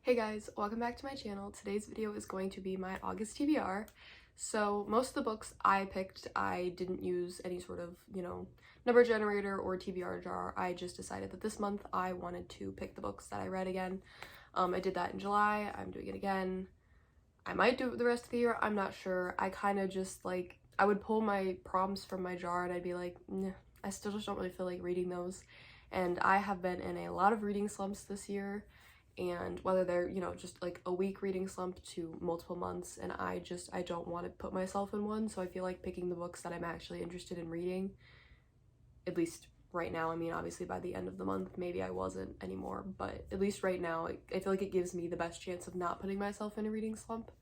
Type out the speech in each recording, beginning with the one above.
Hey guys, welcome back to my channel. Today's video is going to be my August TBR. So most of the books I picked, I didn't use any sort of, number generator or TBR jar. I just decided that this month I wanted to pick the books that I read again. I did that in July. I'm doing it again. I might do it the rest of the year. I'm not sure. I kind of just I would pull my prompts from my jar and I'd be like, nah, I still just don't really feel like reading those. And I have been in a lot of reading slumps this year. And whether they're, just like a week reading slump to multiple months, and I don't want to put myself in one. So I feel like picking the books that I'm actually interested in reading, at least right now. I mean, obviously by the end of the month, maybe I wasn't anymore, but at least right now, I feel like it gives me the best chance of not putting myself in a reading slump.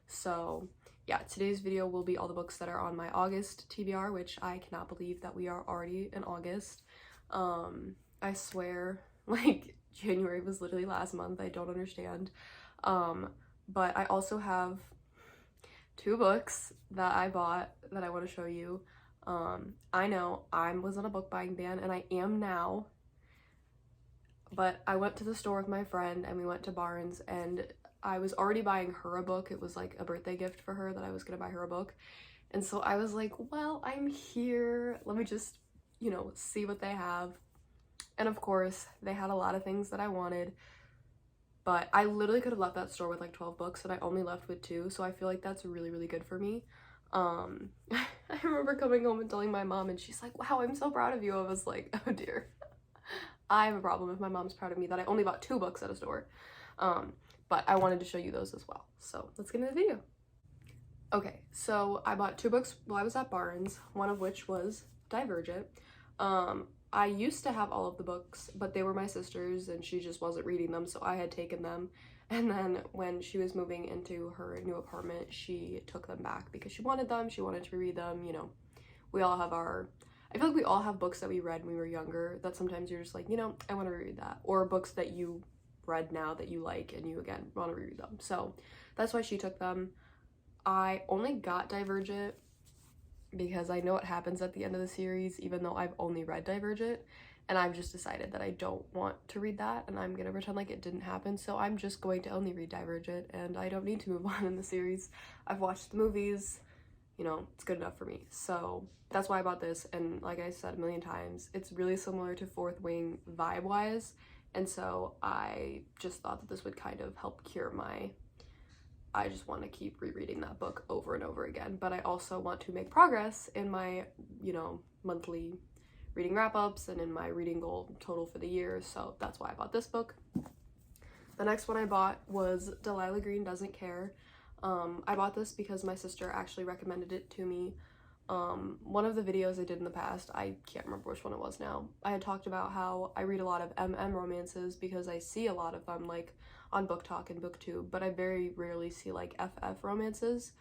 So yeah, today's video will be all the books that are on my August TBR, which I cannot believe that we are already in August. I swear, January was literally last month. I don't understand. But I also have two books that I bought that I want to show you. I know I was on a book buying ban and I am now, but I went to the store with my friend and we went to Barnes and I was already buying her a book. It was like a birthday gift for her that I was gonna buy her a book. And so I was like, well, I'm here. Let me just, see what they have. And of course, they had a lot of things that I wanted, but I literally could have left that store with like 12 books and I only left with 2, so I feel like that's really, really good for me. I remember coming home and telling my mom and she's like, wow, I'm so proud of you. I was like, oh dear. I have a problem if my mom's proud of me that I only bought 2 books at a store. But I wanted to show you those as well. So let's get into the video. Okay, so I bought 2 books while I was at Barnes, one of which was Divergent. I used to have all of the books, but they were my sister's and she just wasn't reading them, so I had taken them. And then when she was moving into her new apartment, she took them back because she wanted them, she wanted to reread them, We all have I feel like we all have books that we read when we were younger that sometimes you're just like, I want to reread that. Or books that you read now that you like and you, again, want to reread them. So that's why she took them. I only got Divergent because I know what happens at the end of the series, even though I've only read Divergent, and I've just decided that I don't want to read that, and I'm gonna pretend like it didn't happen, so I'm just going to only read Divergent, and I don't need to move on in the series. I've watched the movies, it's good enough for me. So that's why I bought this, and like I said a million times, it's really similar to Fourth Wing vibe-wise, and so I just thought that this would kind of help cure I just want to keep rereading that book over and over again, but I also want to make progress in my, monthly reading wrap-ups and in my reading goal total for the year, so that's why I bought this book. The next one I bought was Delilah Green Doesn't Care. I bought this because my sister actually recommended it to me. One of the videos I did in the past, I can't remember which one it was now, I had talked about how I read a lot of MM romances because I see a lot of them on Book Talk and BookTube, but I very rarely see FF romances,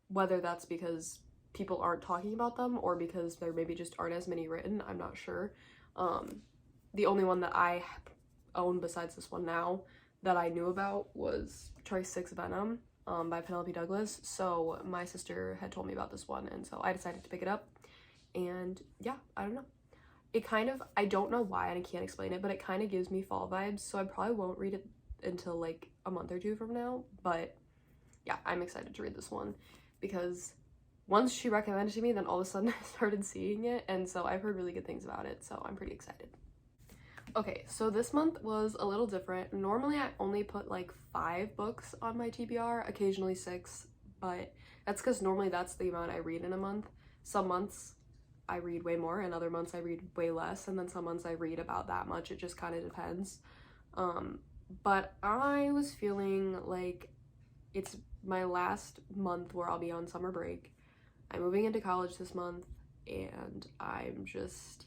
whether that's because people aren't talking about them or because there maybe just aren't as many written, I'm not sure. The only one that I own besides this one now that I knew about was Choice 6 Venom by Penelope Douglas, so my sister had told me about this one and so I decided to pick it up, and yeah, I don't know. It kind of, I don't know why and I can't explain it, but it kind of gives me fall vibes, so I probably won't read it until a month or 2 from now, but yeah, I'm excited to read this one because once she recommended it to me, then all of a sudden I started seeing it, and so I've heard really good things about it, so I'm pretty excited. Okay, so this month was a little different. Normally I only put 5 books on my TBR, occasionally 6, but that's because normally that's the amount I read in a month. Some months I read way more and other months I read way less, and then some months I read about that much. It just kind of depends. But I was feeling like it's my last month where I'll be on summer break. I'm moving into college this month and I'm just,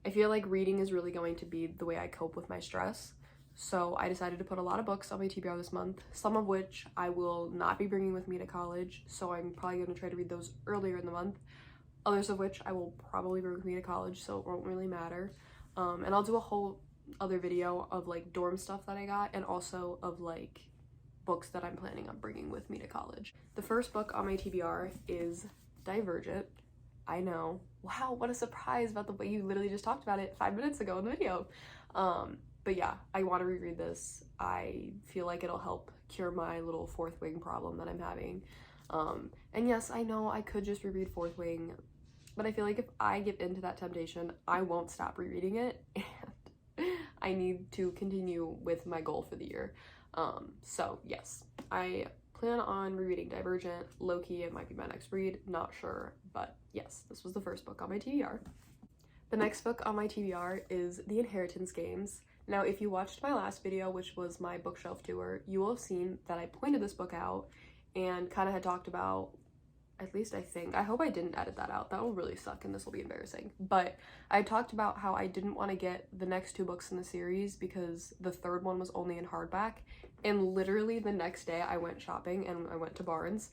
I feel like reading is really going to be the way I cope with my stress. So I decided to put a lot of books on my TBR this month, some of which I will not be bringing with me to college, so I'm probably going to try to read those earlier in the month. Others of which I will probably bring with me to college, so it won't really matter. And I'll do a whole other video of dorm stuff that I got and also of books that I'm planning on bringing with me to college. The first book on my TBR is Divergent. I know. Wow, what a surprise about the way you literally just talked about it 5 minutes ago in the video. But yeah, I want to reread this. I feel like it'll help cure my little Fourth Wing problem that I'm having. And yes, I know I could just reread Fourth Wing, but I feel like if I give into that temptation, I won't stop rereading it, and I need to continue with my goal for the year. So yes, I plan on rereading Divergent. Low-key, it might be my next read, not sure, but yes, this was the first book on my TBR. The next book on my TBR is The Inheritance Games. Now, if you watched my last video, which was my bookshelf tour, you will have seen that I pointed this book out and kind of had talked about, at least I think, I hope I didn't edit that out, that will really suck and this will be embarrassing, but I talked about how I didn't want to get the next 2 books in the series because the third one was only in hardback, and literally the next day I went shopping and I went to Barnes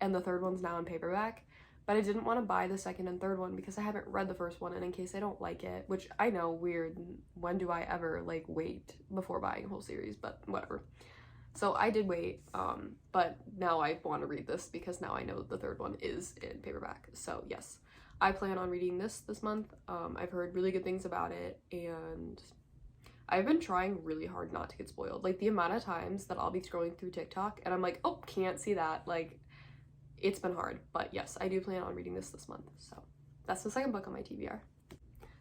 and the third one's now in paperback. But I didn't want to buy the second and third one because I haven't read the first one, and in case I don't like it, which I know, weird, when do I ever like wait before buying a whole series, but whatever. So I did wait, but now I want to read this because now I know the third one is in paperback. So yes, I plan on reading this month. I've heard really good things about it, and I've been trying really hard not to get spoiled. Like, the amount of times that I'll be scrolling through TikTok and I'm like, oh, can't see that, like, it's been hard. But yes, I do plan on reading this month. So that's the second book on my TBR.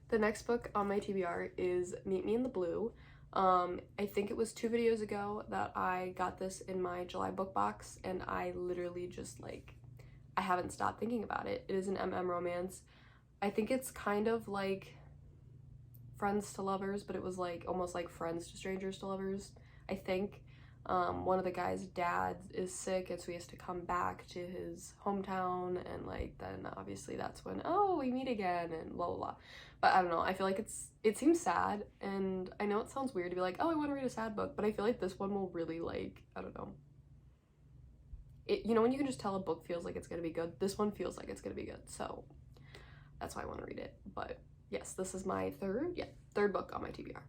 The next book on my TBR is Meet Me in the Blue. I think it was 2 videos ago that I got this in my July book box, and I literally just, like, I haven't stopped thinking about it. It is an MM romance. I think it's kind of like Friends to Lovers, but it was like almost like Friends to Strangers to Lovers, I think. One of the guy's dad is sick, and so he has to come back to his hometown, and like then obviously that's when, oh, we meet again and blah blah blah. But I don't know, I feel like it seems sad, and I know it sounds weird to be like, oh, I want to read a sad book, but I feel like this one will really, like, I don't know, it, you know, when you can just tell a book feels like it's gonna be good, this one feels like it's gonna be good, so that's why I want to read it. But yes, this is my third book on my TBR.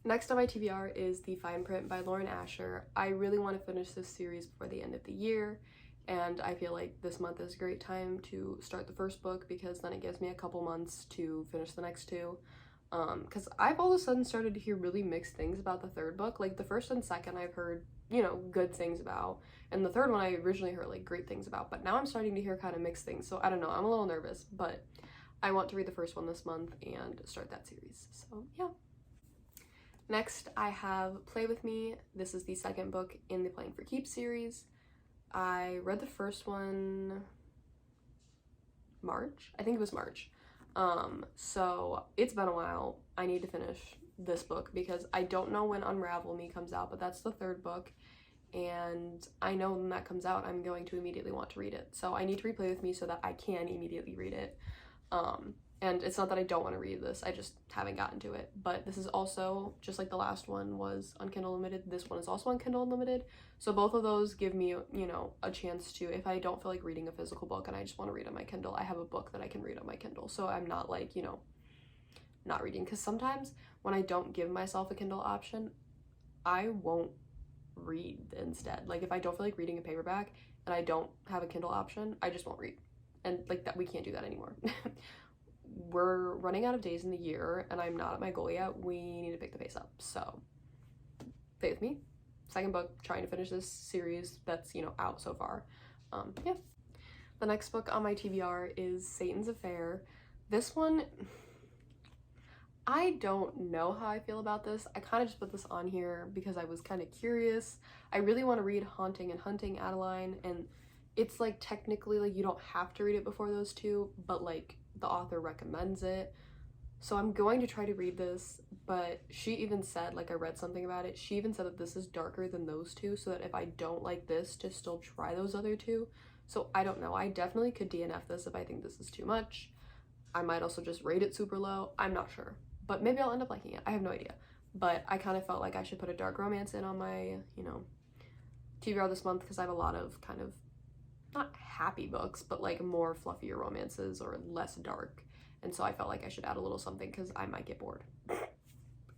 Next on my TBR is The Fine Print by Lauren Asher. I really want to finish this series before the end of the year, and I feel like this month is a great time to start the first book because then it gives me a couple months to finish the next 2. Because I've all of a sudden started to hear really mixed things about the third book. Like, the first and second I've heard, you know, good things about, and the third one I originally heard like great things about, but now I'm starting to hear kind of mixed things, so I don't know, I'm a little nervous, but I want to read the first one this month and start that series, so yeah. Next, I have Play With Me. This is the second book in the Playing for Keeps series. I read the first one March? I think it was March. So it's been a while. I need to finish this book because I don't know when Unravel Me comes out, but that's the third book, and I know when that comes out, I'm going to immediately want to read it. So I need to read Play With Me so that I can immediately read it. And it's not that I don't want to read this, I just haven't gotten to it. But this is also, just like the last one was on Kindle Unlimited, this one is also on Kindle Unlimited. So both of those give me, you know, a chance to, if I don't feel like reading a physical book and I just want to read on my Kindle, I have a book that I can read on my Kindle. So I'm not like, you know, not reading. Because sometimes when I don't give myself a Kindle option, I won't read instead. Like, if I don't feel like reading a paperback and I don't have a Kindle option, I just won't read. And like that, we can't do that anymore. We're running out of days in the year and I'm not at my goal yet. We need to pick the pace up. So Play With Me, second book, trying to finish this series that's, you know, out so far. Yeah. The next book on my TBR is Satan's Affair. This one, I don't know how I feel about this. I kind of just put this on here because I was kind of curious. I really want to read Haunting and Hunting Adeline, and it's like technically like you don't have to read it before those 2, but like the author recommends it. So I'm going to try to read this, but she even said, like, I read something about it, she even said that this is darker than those 2, so that if I don't like this, to still try those other 2. So I don't know, I definitely could DNF this if I think this is too much. I might also just rate it super low, I'm not sure. But maybe I'll end up liking it, I have no idea. But I kind of felt like I should put a dark romance in on my, you know, TBR this month because I have a lot of kind of, not happy books, but like more fluffier romances or less dark. And so I felt like I should add a little something because I might get bored.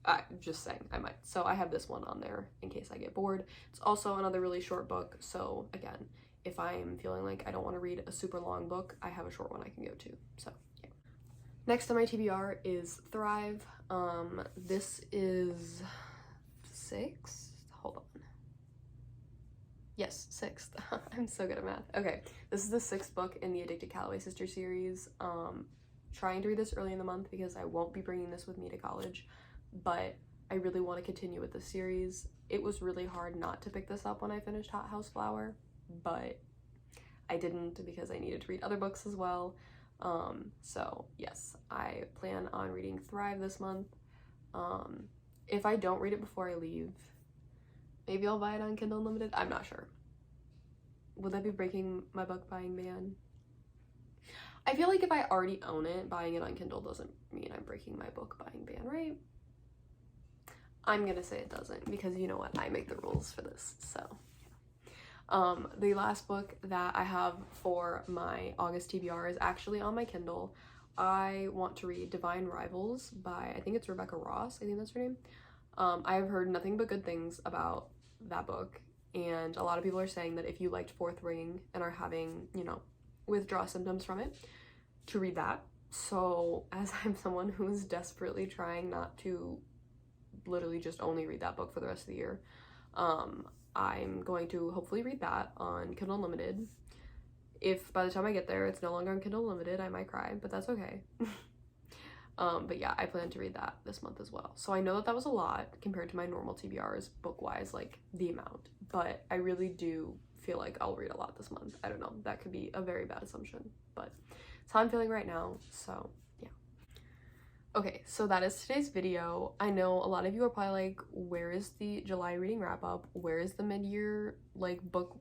I'm just saying, I might. So I have this one on there in case I get bored. It's also another really short book. So again, if I'm feeling like I don't want to read a super long book, I have a short one I can go to. So yeah. Next on my TBR is Thrive. This is 6th? Hold on. Yes, 6th. I'm so good at math. Okay, this is the 6th book in the Addicted Calloway Sister series. Trying to read this early in the month because I won't be bringing this with me to college, but I really want to continue with the series. It was really hard not to pick this up when I finished Hot House Flower, but I didn't because I needed to read other books as well. So yes, I plan on reading Thrive this month. If I don't read it before I leave, maybe I'll buy it on Kindle Unlimited. I'm not sure. Would that be breaking my book buying ban? I feel like if I already own it, buying it on Kindle doesn't mean I'm breaking my book buying ban, right? I'm gonna say it doesn't because you know what? I make the rules for this, so. The last book that I have for my August TBR is actually on my Kindle. I want to read Divine Rivals by, I think it's Rebecca Ross, I think that's her name. I have heard nothing but good things about that book, and a lot of people are saying that if you liked Fourth Ring and are having, you know, withdrawal symptoms from it, to read that. So as I'm someone who is desperately trying not to literally just only read that book for the rest of the year, I'm going to hopefully read that on Kindle Unlimited. If by the time I get there it's no longer on Kindle Unlimited, I might cry, but that's okay. But yeah, I plan to read that this month as well. So I know that that was a lot compared to my normal TBRs book-wise, like the amount, but I really do feel like I'll read a lot this month. I don't know, that could be a very bad assumption, but it's how I'm feeling right now, so yeah. Okay, so that is today's video. I know a lot of you are probably like, where is the July reading wrap-up? Where is the mid-year, like, book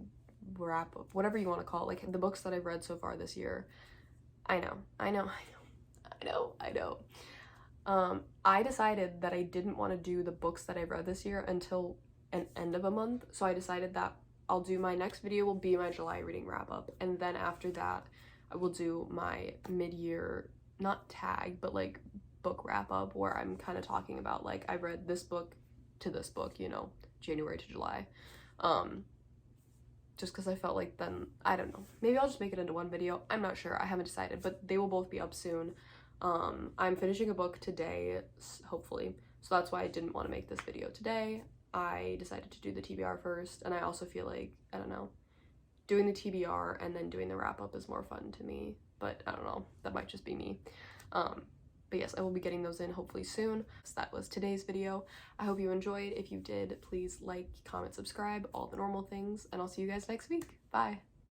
wrap-up? Whatever you want to call it, like, the books that I've read so far this year. I know. I decided that I didn't want to do the books that I've read this year until an end of a month, so I decided that I'll do my next video will be my July reading wrap-up, and then after that I will do my mid-year, not tag, but like book wrap-up, where I'm kind of talking about like I read this book to this book, you know, January to July, just because I felt like then, I don't know, maybe I'll just make it into one video. I'm not sure, I haven't decided, but they will both be up soon. I'm finishing a book today, hopefully, so that's why I didn't want to make this video today. I decided to do the TBR first, and I also feel like, I don't know, doing the TBR and then doing the wrap-up is more fun to me, but I don't know, that might just be me. But yes, I will be getting those in hopefully soon. So that was today's video. I hope you enjoyed. If you did, please like, comment, subscribe, all the normal things, and I'll see you guys next week. Bye!